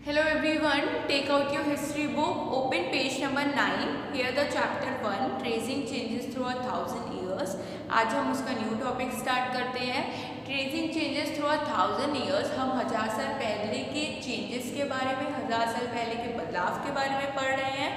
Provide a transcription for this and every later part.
Hello everyone, take out your history book, open page number 9. Here the chapter 1, tracing changes through 1000 years. आज हम उसका new topic start करते हैं. Tracing changes through 1000 years. हम 1000 साल पहले के चेंजेस के बारे में, 1000 साल पहले के बदलाव के बारे में पढ़ रहे हैं.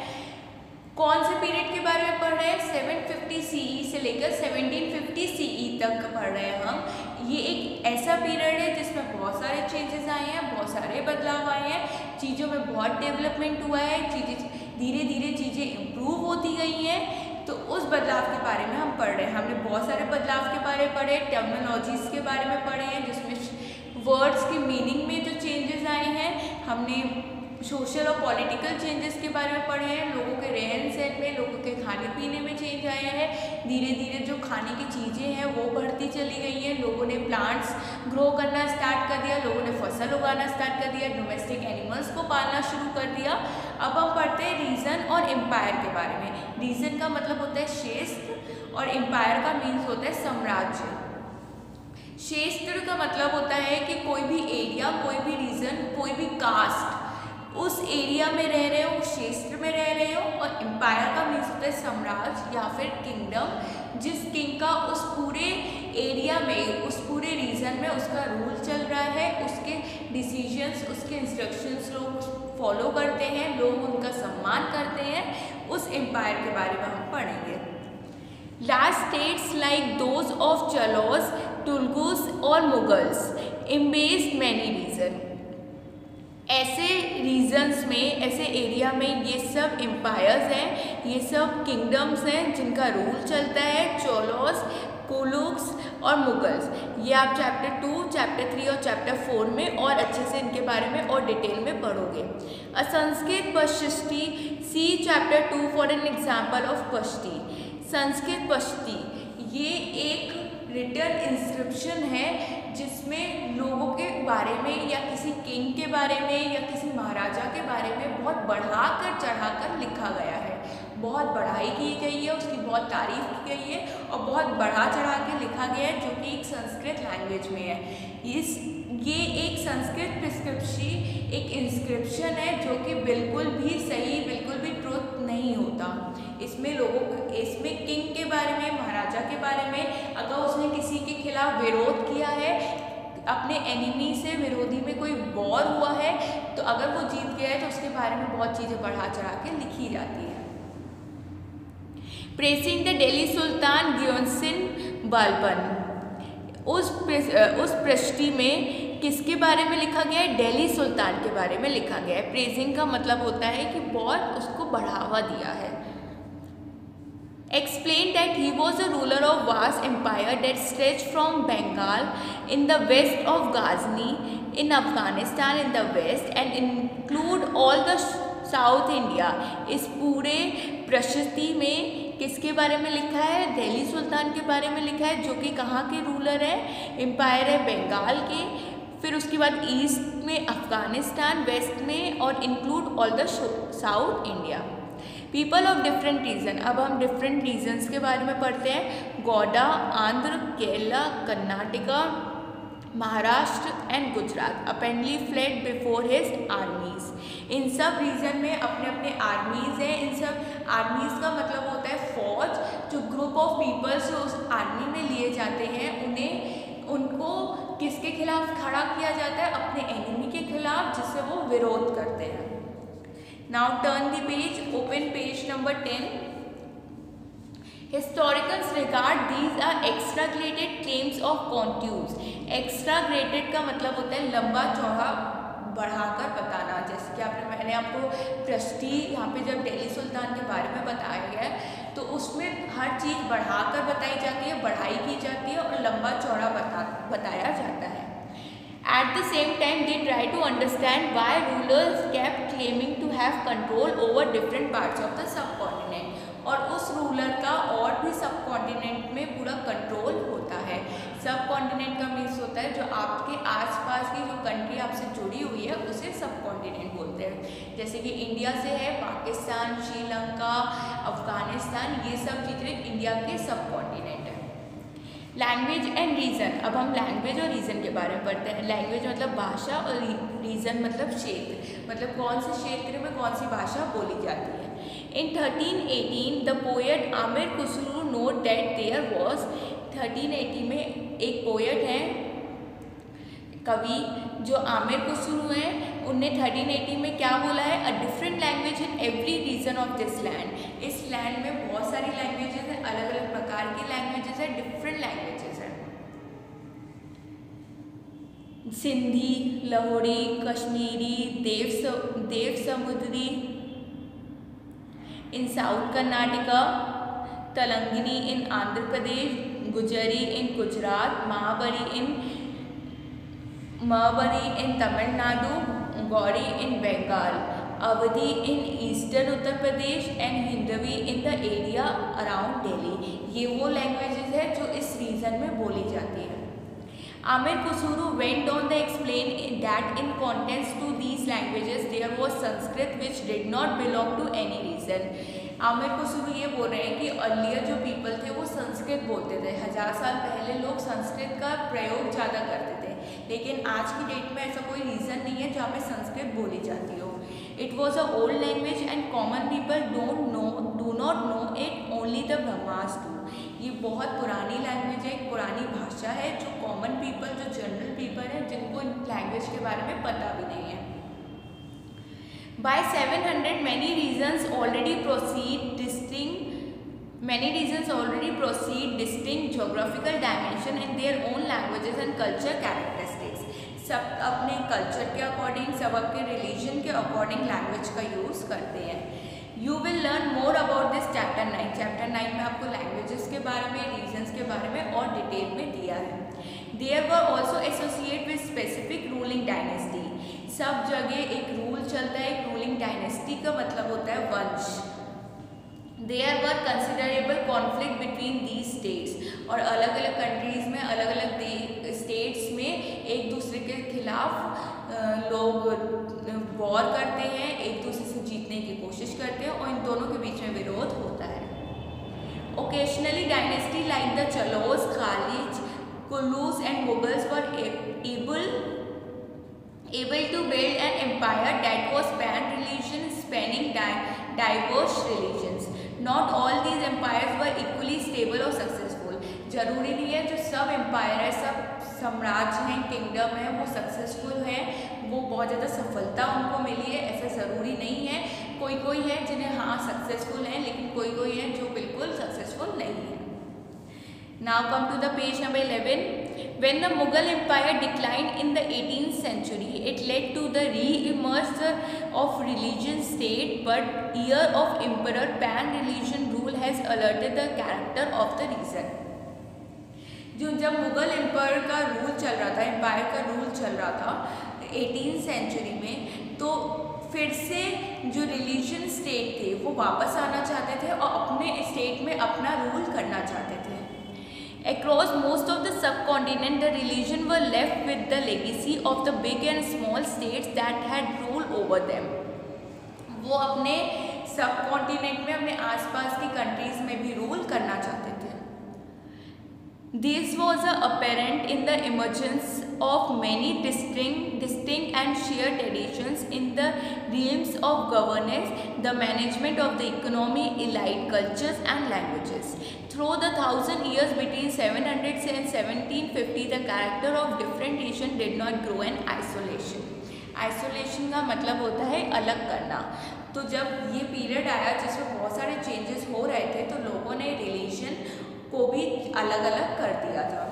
कौन से पीरियड के बारे में पढ़ रहे हैं? 750 CE से लेकर 1750 CE तक पढ़ रहे हैं हम. ये एक ऐसा पीरियड है जिसमें बहुत सारे चेंजेस आए हैं, बहुत सारे बदलाव आए हैं, चीज़ों में बहुत डेवलपमेंट हुआ है, चीज़ें धीरे धीरे चीज़ें इम्प्रूव होती गई हैं. तो उस बदलाव के बारे में हम पढ़ रहे हैं. हमने बहुत सारे बदलाव के बारे में पढ़े, टर्मिनोलॉजीज़ के बारे में पढ़े हैं जिसमें वर्ड्स के मीनिंग में जो चेंजेस आए हैं. हमने सोशल और पॉलिटिकल चेंजेस के बारे में पढ़े हैं. लोगों के रहन सहन में, लोगों के खाने पीने में चेंज आया है. धीरे धीरे जो खाने की चीज़ें हैं वो बढ़ती चली गई हैं. लोगों ने प्लांट्स ग्रो करना स्टार्ट कर दिया, लोगों ने फसल उगाना स्टार्ट कर दिया, डोमेस्टिक एनिमल्स को पालना शुरू कर दिया. अब हम पढ़ते हैं रीजन और एम्पायर के बारे में. रीजन का मतलब होता है क्षेत्र और एम्पायर का मीन्स होता है साम्राज्य. क्षेत्र का मतलब होता है कि कोई भी एरिया, कोई भी रीजन, कोई भी कास्ट उस एरिया में रह रहे हो, उस क्षेत्र में रह रहे हो. और एम्पायर का मीन्स होता है साम्राज्य या फिर किंगडम, जिस किंग का उस पूरे एरिया में, उस पूरे रीजन में उसका रूल चल रहा है, उसके डिसीजंस, उसके इंस्ट्रक्शंस लोग फॉलो करते हैं, लोग उनका सम्मान करते हैं. उस एम्पायर के बारे में हम पढ़ेंगे. Large states like those of Cholas, Tughluqs और मुगल्स एम्ब्रेस्ड मैनी रीजन. ऐसे रीजन्स में, ऐसे एरिया में ये सब एम्पायर्स हैं, ये सब किंगडम्स हैं जिनका रूल चलता है. चोलोस, कोलुक्स और मुगल्स. ये आप चैप्टर 2, चैप्टर 3 और चैप्टर 4 में और अच्छे से इनके बारे में और डिटेल में पढ़ोगे. A Sanskrit prashasti, see chapter 2 for an example of prashasti. Sanskrit prashasti ये एक रिटन इंस्क्रिप्शन है जिसमें लोगों के बारे में या किसी किंग के बारे में या किसी महाराजा के बारे में बहुत बढ़ाकर चढ़ाकर लिखा गया है. बहुत बढ़ाई की गई है, उसकी बहुत तारीफ की गई है और बहुत बढ़ा चढ़ा के लिखा गया है, जो कि एक संस्कृत लैंग्वेज में है. ये एक संस्कृत प्रिस्क्रिप्शन, एक इंस्क्रिप्शन है जो कि बिल्कुल भी सही, बिल्कुल भी ट्रुथ नहीं होता. इसमें इसमें किंग के बारे में, महाराजा के बारे में, अगर उसने किसी के खिलाफ विरोध किया है, अपने एनिमी से, विरोधी में कोई वॉर हुआ है, तो अगर वो जीत गया है तो उसके बारे में बहुत चीज़ें बढ़ा चढ़ा के लिखी जाती है. प्रेसिंग द दिल्ली सुल्तान गियोनसिन बालबन. उस पृष्ठि में किसके बारे में लिखा गया है? दिल्ली सुल्तान के बारे में लिखा गया है. प्रेजिंग का मतलब होता है कि बहुत उसको बढ़ावा दिया है. Explained that he was a ruler of vast empire that stretched from Bengal in the west of Ghazni in Afghanistan in the west and include all the South India. इस पूरे प्रशस्ति में किसके बारे में लिखा है? दिल्ली सुल्तान के बारे में लिखा है, जो कि कहाँ के रूलर है? एम्पायर है बंगाल के. फिर उसके बाद ईस्ट में अफगानिस्तान, वेस्ट में, और include all the south India. People of different region. अब हम डिफरेंट रीजन्स के बारे में पढ़ते हैं. Gauda, Andhra, Kerala, Karnataka, Maharashtra and Gujarat apparently fled before his armies. इन सब रीजन में अपने अपने आर्मीज़ हैं. इन सब आर्मीज़ का मतलब होता है फौज. जो ग्रुप ऑफ पीपल्स उस आर्मी में लिए जाते हैं, उनको किसके खिलाफ खड़ा किया जाता है? अपने एनिमी के खिलाफ, जिससे वो विरोध करते हैं. Now turn the page, open page number 10. Historians regard these are exaggerated claims of contours. Exaggerated का मतलब होता है लंबा चौड़ा बढ़ाकर बताना. जैसे कि मैंने आपको पृष्ठि यहाँ पे जब दिल्ली सुल्तान के बारे में बताया गया है, तो उसमें हर चीज़ बढ़ाकर बताई जाती है, बढ़ाई की जाती है और लंबा चौड़ा बताया जाता है. At the same time, they try to understand why rulers kept claiming to have control over different parts of the subcontinent. और उस रूलर का और भी सबकॉन्टिनेंट में पूरा कंट्रोल होता है. सबकॉन्टिनेंट का मीन्स होता है जो आपके आसपास की जो कंट्री आपसे जुड़ी हुई है, उसे सबकॉन्टिनेंट बोलते हैं. जैसे कि इंडिया से है पाकिस्तान, श्रीलंका, अफगानिस्तान, ये सब चीज़ें इंडिया के सबकॉन्टिनेंट है. Language and region. अब हम लैंग्वेज और रीजन के बारे में पढ़ते हैं। लैंग्वेज मतलब भाषा और रीजन मतलब क्षेत्र, मतलब कौन से क्षेत्र में कौन सी भाषा बोली जाती है। In 1318 the poet Amir Khusrau note that there was, 1380 में एक पोएट है, कवि जो आमिर खुसरू हैं, उनने 1380 में क्या बोला है, a different language in every region of this land. इस लैंड में बहुत सारी लैंग्वेजेस हैं, अलग अलग प्रकार की लैंग्वेजेस हैं, डिफरेंट लैंग्वेजेस हैं। सिंधी, लाहौरी, कश्मीरी, देव समुद्री in south Karnataka, Telangani in Andhra Pradesh, Gujari in Gujarat, महाबरी in Tamil Nadu, Gauri in Bengal, Awadhi in eastern Uttar Pradesh and Hindavi in the area around Delhi. ये वो लैंग्वेजेस है जो इस रीजन में बोली जाती है। Amir Khusru went on to explain that in contrast to these languages there was Sanskrit which did not belong to any region. Aamir Khusru ये बोल रहे हैं कि अर्लियर जो पीपल थे वो संस्कृत बोलते थे, 1000 साल पहले लोग संस्कृत का प्रयोग ज़्यादा करते थे, लेकिन आज की डेट में ऐसा कोई रीज़न नहीं है जहाँ पे संस्कृत बोली जाती हो। It was a old language and common people do not know it, only the Brahmas do. ये बहुत पुरानी लैंग्वेज है, एक पुरानी भाषा है जो कॉमन पीपल, जो जनरल पीपल है, जिनको लैंग्वेज के बारे में पता भी नहीं है। By 700 many regions already proceed distinct geographical dimension in their own languages and culture characteristics. सब अपने कल्चर के अकॉर्डिंग, सब अपने रिलीजन के अकॉर्डिंग लैंग्वेज का यूज़ करते हैं। You will learn more about this chapter 9। Chapter 9 में आपको लैंग्वेजेस के बारे में, रीजन्स के बारे में और डिटेल में दिया है। There were also associate with specific ruling dynasty. सब जगह एक रूल चलता है, एक रूलिंग डायनेस्टी का मतलब होता है वंश। There were considerable conflict between these states, और अलग अलग कंट्रीज़ में, अलग अलग स्टेट्स में एक दूसरे के खिलाफ लोग वॉर करते हैं, एक दूसरे से जीतने की कोशिश करते हैं और इन दोनों के बीच में विरोध होता है। Occasionally dynasty like the Cholas, Khaljis, कुलूस and Mughals were able to build an empire that was pan-religion, spanning diverse religions. Not all these empires were equally stable or successful. जरूरी नहीं है जो सब एम्पायर है, सब साम्राज्य हैं, किंगडम है, वो सक्सेसफुल है, वो बहुत ज़्यादा सफलता उनको मिली है, ऐसा ज़रूरी नहीं है। कोई कोई है जिन्हें हाँ सक्सेसफुल हैं, लेकिन कोई कोई है जो बिल्कुल सक्सेसफुल नहीं है। Now come to the page number 11. When the Mughal Empire declined in the 18th century, it led to the re-emergence of religious state, but year of emperor pan-religion rule has alerted the character of the region. जब Mughal empire का rule चल रहा था 18th century में, तो फिर से जो रिलीजन स्टेट थे वो वापस आना चाहते थे और अपने स्टेट में अपना रूल करना चाहते थे। Across most of the subcontinent, the religion were left with the legacy of the big and small states that had ruled over them. वो अपने सबकॉन्टिनेंट में, अपने आसपास की कंट्रीज में भी रूल करना चाहते थे। This was apparent in the emergence of many distinct and shared traditions in the realms of governance, the management of the economy, elite cultures and languages. Through the 1000 years between 700 and 1750, the character of different nations did not grow in isolation. Isolation का मतलब होता है अलग करना। तो जब ये period आया जिसमें बहुत सारे चेंजेस हो रहे थे, तो लोगों ने रिलीजन को भी अलग अलग कर दिया था।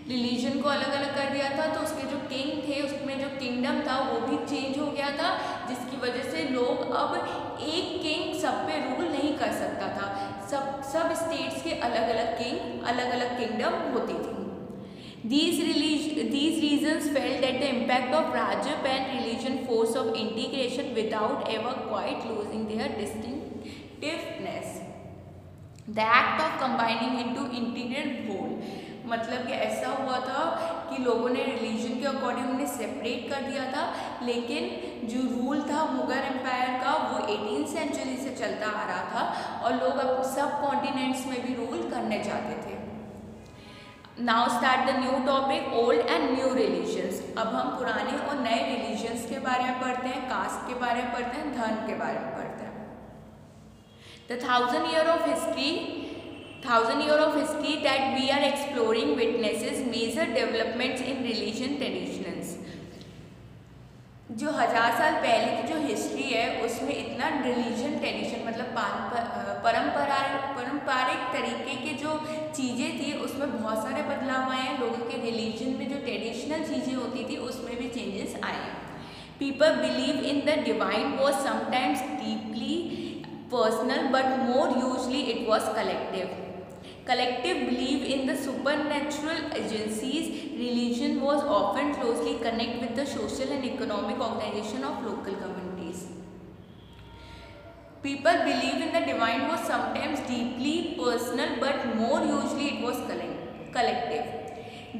रिलीजन को अलग अलग कर दिया था, तो उसके जो किंग थे, उसमें जो किंगडम था वो भी चेंज हो गया था, जिसकी वजह से लोग अब एक किंग सब पे रूल नहीं कर सकता था। सब स्टेट्स के अलग अलग किंग, अलग अलग किंगडम होती थी। These regions felt that the impact of Rajya pan-religion force of integration without ever quite losing their distinctiveness. The act of combining into integrated whole, मतलब कि ऐसा हुआ था कि लोगों ने रिलीजन के अकॉर्डिंग उन्हें सेपरेट कर दिया था, लेकिन जो रूल था मुगल एम्पायर का वो 18th सेंचुरी से चलता आ रहा था और लोग अब सब कॉन्टिनेंट्स में भी रूल करने चाहते थे। Now start the new topic, old and new religions. अब हम पुराने और नए रिलीजन्स के बारे में पढ़ते हैं, कास्ट के बारे में पढ़ते हैं, धर्म के बारे में पढ़ते हैं। The 1000 year of history that we are exploring witnesses major developments in religion traditions। जो 1000 साल पहले की जो हिस्ट्री है उसमें इतना रिलीजन ट्रेडिशन मतलब पारंपरिक तरीके के जो चीज़ें थी उसमें बहुत सारे बदलाव आए हैं। लोगों के रिलीजन में जो ट्रेडिशनल चीज़ें होती थी उसमें भी चेंजेस आए हैं। People believe in the divine was sometimes deeply personal but more usually it was collective. Collective belief in the supernatural agencies, religion was often closely connected with the social and economic organization of local communities. People believe in the divine was sometimes deeply personal, but more usually it was collective.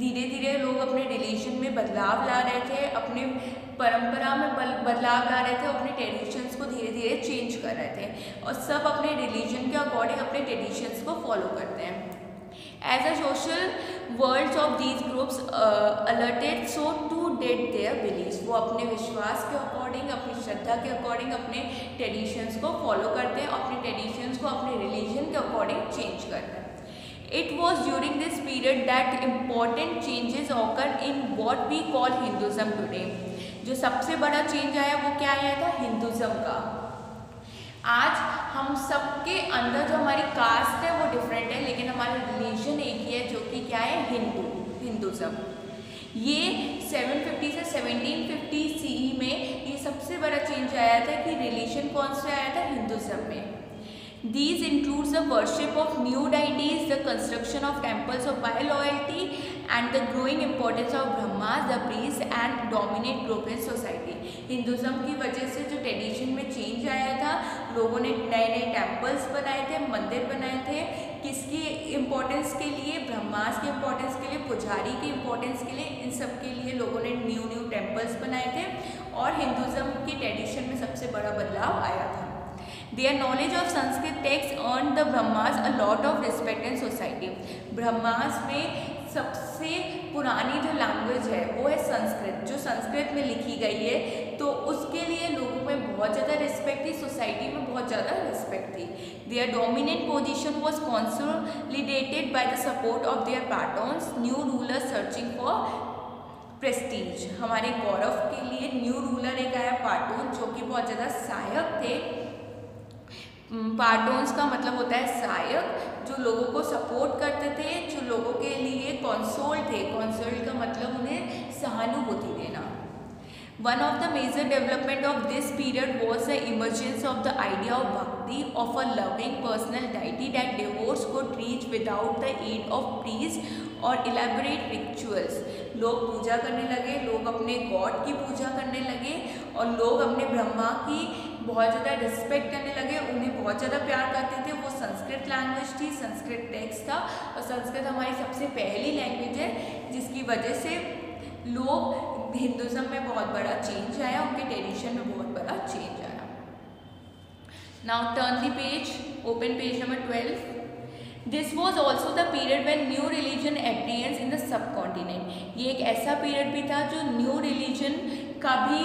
धीरे धीरे लोग अपने religion में बदलाव ला रहे थे, अपने परंपरा में बदलाव ला रहे थे, अपने ट्रेडिशंस को धीरे धीरे चेंज कर रहे थे और सब अपने रिलीजन के अकॉर्डिंग अपने ट्रेडिशंस को फॉलो करते हैं। As a social worlds of these groups alerted, so too did their beliefs. वो अपने विश्वास के अकॉर्डिंग, अपनी श्रद्धा के अकॉर्डिंग अपने ट्रेडिशंस को फॉलो करते हैं, अपने ट्रेडिशंस को अपने रिलीजन के अकॉर्डिंग चेंज करते हैं। It was during this period that important changes occurred in what we call Hinduism today। जो सबसे बड़ा चेंज आया वो क्या आया था? हिंदुज़म का। आज हम सबके अंदर जो हमारी कास्ट है वो डिफरेंट है, लेकिन हमारा रिलीजन एक ही है जो कि क्या है? हिंदुज़म। ये 750 से 1750 CE में ये सबसे बड़ा चेंज आया था कि रिलीजन कौन सा आया था? हिंदुज़म में। These includes the worship of new deities, the construction of temples of loyalty, and the growing importance of Brahmas, the priests, and dominant group in society। Hinduism की वजह से जो ट्रेडिशन में चेंज आया था, लोगों ने नए नए टेम्पल्स बनाए थे, मंदिर बनाए थे। किसकी इम्पोर्टेंस के लिए? ब्रह्मास की इम्पोर्टेंस के लिए, पुजारी की इम्पोर्टेंस के लिए, इन सब के लिए लोगों ने न्यू टेम्पल्स बनाए थे और हिंदुज़म की ट्रेडिशन में सबसे बड़ा बदलाव आया था। Their knowledge of Sanskrit texts earned the Brahmas a lot of respect in society। Brahma's में सबसे पुरानी जो लैंग्वेज है वो है संस्कृत, जो संस्कृत में लिखी गई है, तो उसके लिए लोगों में बहुत ज़्यादा रिस्पेक्ट थी, सोसाइटी में बहुत ज़्यादा रिस्पेक्ट थी। Their dominant position was consolidated by the support of their patrons, new rulers searching for Prestige. हमारे गौरव के लिए न्यू रूलर एक आया पाटोन, जो कि बहुत ज़्यादा सहायक थे। पार्टोन्स का मतलब होता है सहायक, जो लोगों को सपोर्ट करते थे, जो लोगों के लिए कंसोल थे। कंसोल का मतलब उन्हें सहानुभूति देना। One of the major development of this period was the emergence of the idea of bhakti, of a loving personal deity that devotees could reach without the aid of priests और elaborate rituals। लोग पूजा करने लगे, लोग अपने God की पूजा करने लगे और लोग अपने ब्रह्मा की बहुत ज़्यादा रिस्पेक्ट करने लगे, उन्हें बहुत ज़्यादा प्यार करते थे। वो संस्कृत लैंग्वेज थी, संस्कृत टेक्स्ट था और संस्कृत हमारी सबसे पहली लैंग्वेज है, जिसकी वजह से लोग हिंदुज़म में बहुत बड़ा चेंज आया, उनके ट्रेडिशन में बहुत बड़ा चेंज आया। Now turn the page, open page number 12। This was also the period when new religion appears in the sub continent. ये एक ऐसा पीरियड भी था जो न्यू रिलीजन का भी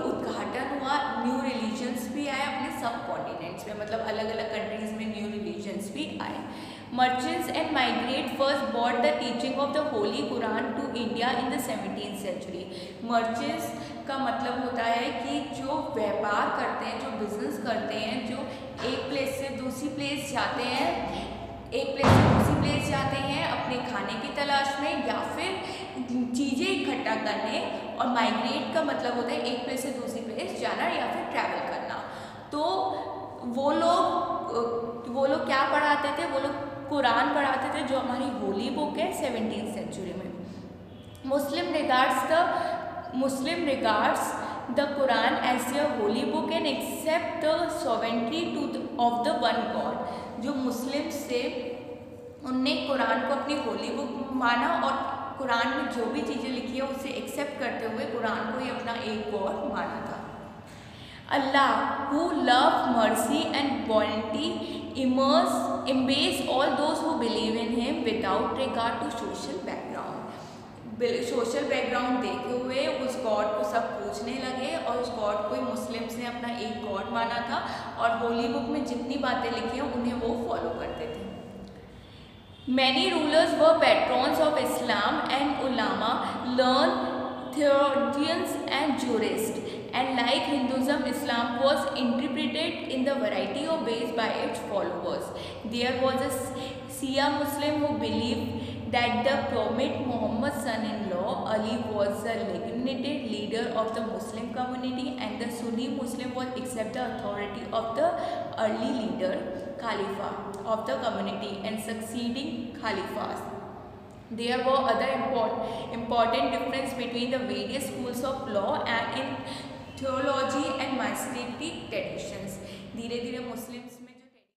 उद्घाटन हुआ, न्यू रिलीजन्स भी आए अपने सब कॉन्टिनेंट्स में, मतलब अलग अलग कंट्रीज में न्यू रिलीजन्स भी आए। Merchants and migrate first brought the teaching of the Holy Quran to India in the 17th century। Merchants का मतलब होता है कि जो व्यापार करते हैं, जो बिजनेस करते हैं, जो एक प्लेस से दूसरी प्लेस जाते हैं, अपने खाने की तलाश में या फिर चीज़ें इकट्ठा करने, और माइग्रेट का मतलब होता है एक प्लेस से दूसरी प्लेस जाना या फिर ट्रैवल करना। तो वो लोग क्या पढ़ाते थे? वो लोग कुरान पढ़ाते थे, जो हमारी होली बुक है 17th सेंचुरी में। Muslim regards the Quran as a holy book and accept the sovereignty of the one God. जो मुस्लिम्स थे उनने कुरान को अपनी होली बुक माना और कुरान में जो भी चीज़ें लिखी है उसे एक्सेप्ट करते हुए कुरान को ही अपना एक गॉड माना था। Allah, who loved mercy and bounty, embrace all those who believe in Him without regard to social background. Social background देखे हुए उस गॉड को सब पूछने लगे और उस गॉड को मुस्लिम्स ने अपना एक गॉड माना था और होली बुक में जितनी बातें लिखी हैं उन्हें वो फॉलो करते थे। Many rulers were patrons of Islam and ulama, learned theologians and jurists, and like Hinduism, Islam was interpreted in the variety of ways by its followers. There was a Shia Muslim who believed that the Prophet Muhammad's son-in-law Ali was the legitimate leader of the Muslim community, and the Sunni Muslim was accept the authority of the early leader, Khalifa of the community and succeeding Khalifas. There were other important difference between the various schools of law and in theology and Masoretic traditions. धीरे धीरे Muslims